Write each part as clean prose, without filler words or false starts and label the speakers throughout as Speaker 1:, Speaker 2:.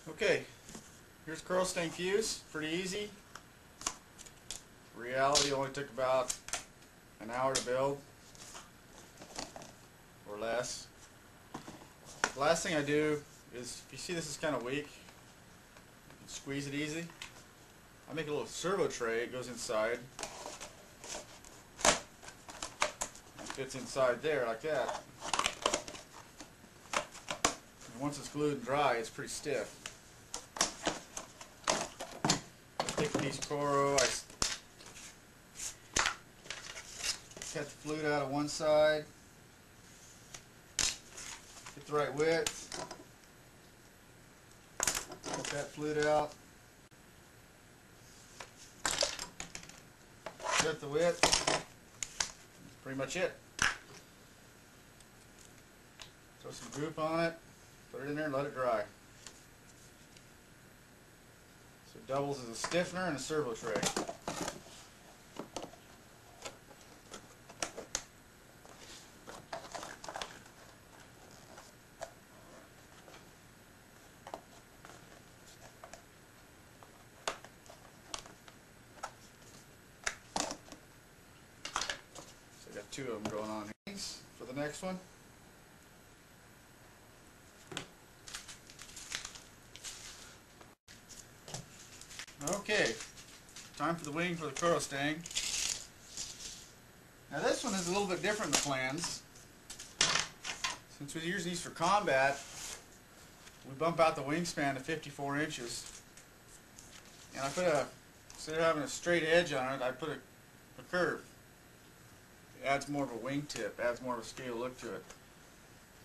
Speaker 1: Okay, here's corostang fuse. Pretty easy. Reality only took about an hour to build, or less. The last thing I do is, if you see this is kind of weak, you can squeeze it easy. I make a little servo tray. It goes inside. It fits inside there like that. And once it's glued and dry, it's pretty stiff. Take a piece of coro. I cut the flute out of one side. Get the right width. Cut that flute out. Set the width. That's pretty much it. Throw some goop on it. Put it in there and let it dry. So it doubles as a stiffener and a servo tray. So I got two of them going on here. For the next one. Okay, time for the wing for the corostang. Now this one is a little bit different in the plans. Since we're using these for combat, we bump out the wingspan to 54 inches. And I put instead of having a straight edge on it, I put a curve. It adds more of a wingtip, adds more of a scale look to it.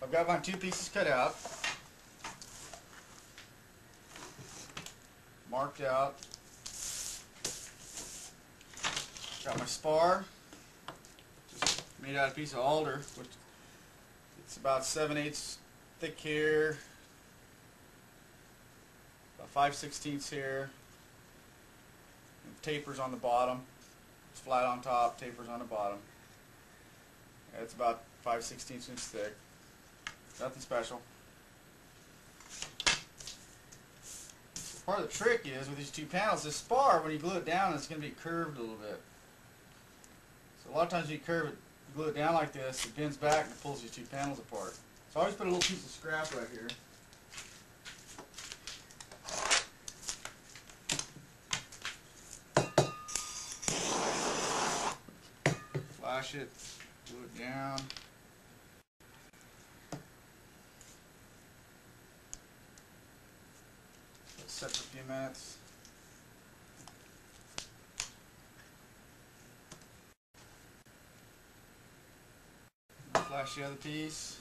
Speaker 1: I've got my two pieces cut out, marked out. Got my spar, just made out of a piece of alder, which it's about 7/8 thick here, about 5/16 here, and tapers on the bottom. It's flat on top, tapers on the bottom. It's about 5/16 inches thick. Nothing special. Part of the trick is with these two panels, this spar, when you glue it down, it's going to be curved a little bit. So a lot of times when you curve it, glue it down like this, it bends back and it pulls these two panels apart. So I always put a little piece of scrap right here. Flash it, glue it down. Set for a few minutes. Flash the other piece.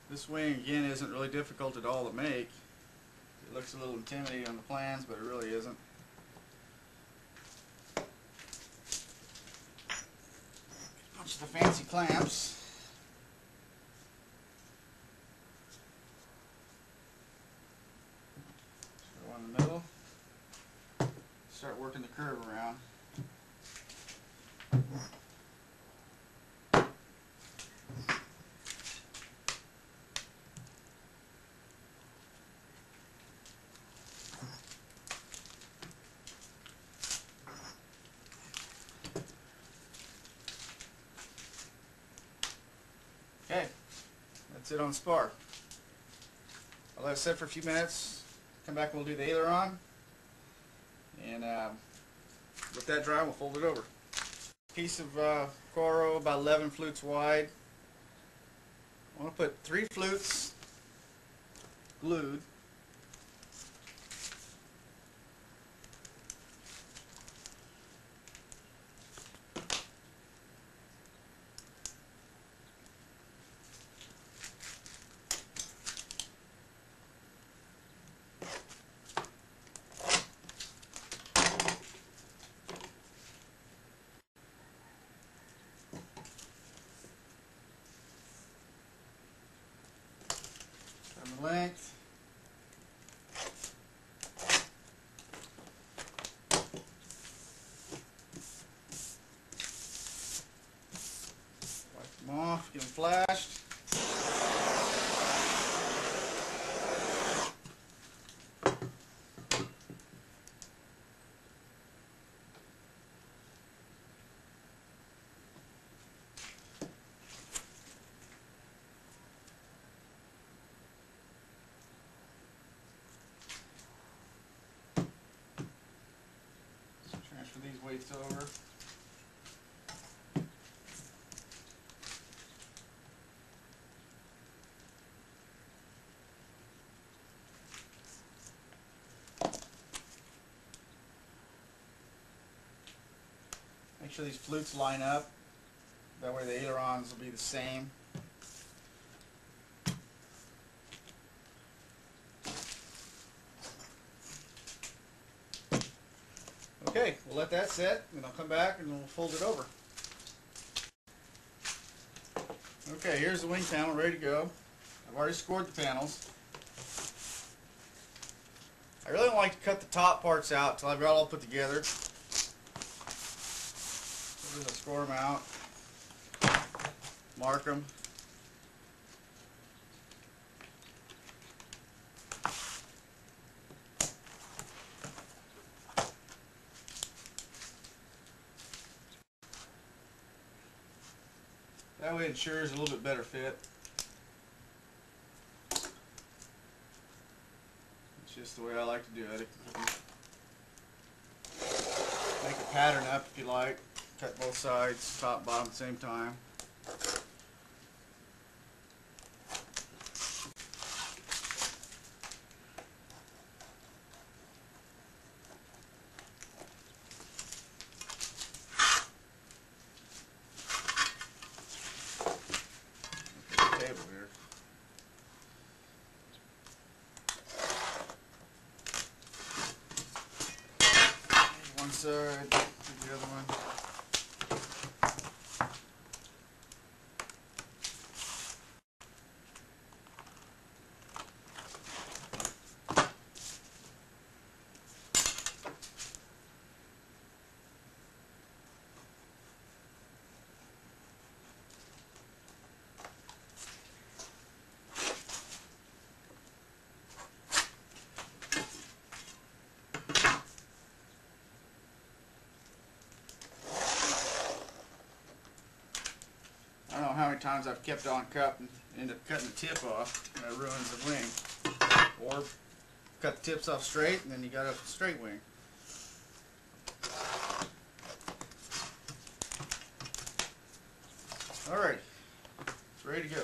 Speaker 1: This wing again isn't really difficult at all to make. It looks a little intimidating on the plans, but it really isn't. A bunch of the fancy clamps. Throw one in the middle. Start working the curve around. Okay, that's it on the spar. I'll let it sit for a few minutes, come back and we'll do the aileron, and let that dry and we'll fold it over. Piece of coro about 11 flutes wide. I want to put 3 flutes glued. Length. face over. Make sure these flutes line up. That way the ailerons will be the same. Okay, we'll let that set, and I'll come back and we'll fold it over. Okay, here's the wing panel ready to go. I've already scored the panels. I really don't like to cut the top parts out until I've got it all put together. So I'll score them out, mark them. That way it ensures a little bit better fit. It's just the way I like to do it. Make a pattern up if you like. Cut both sides, top and bottom at the same time. Table here. One side, do the other one. I don't know how many times I've kept on cup and end up cutting the tip off, and that ruins the wing. Or cut the tips off straight, and then you got a straight wing. Alright, it's ready to go.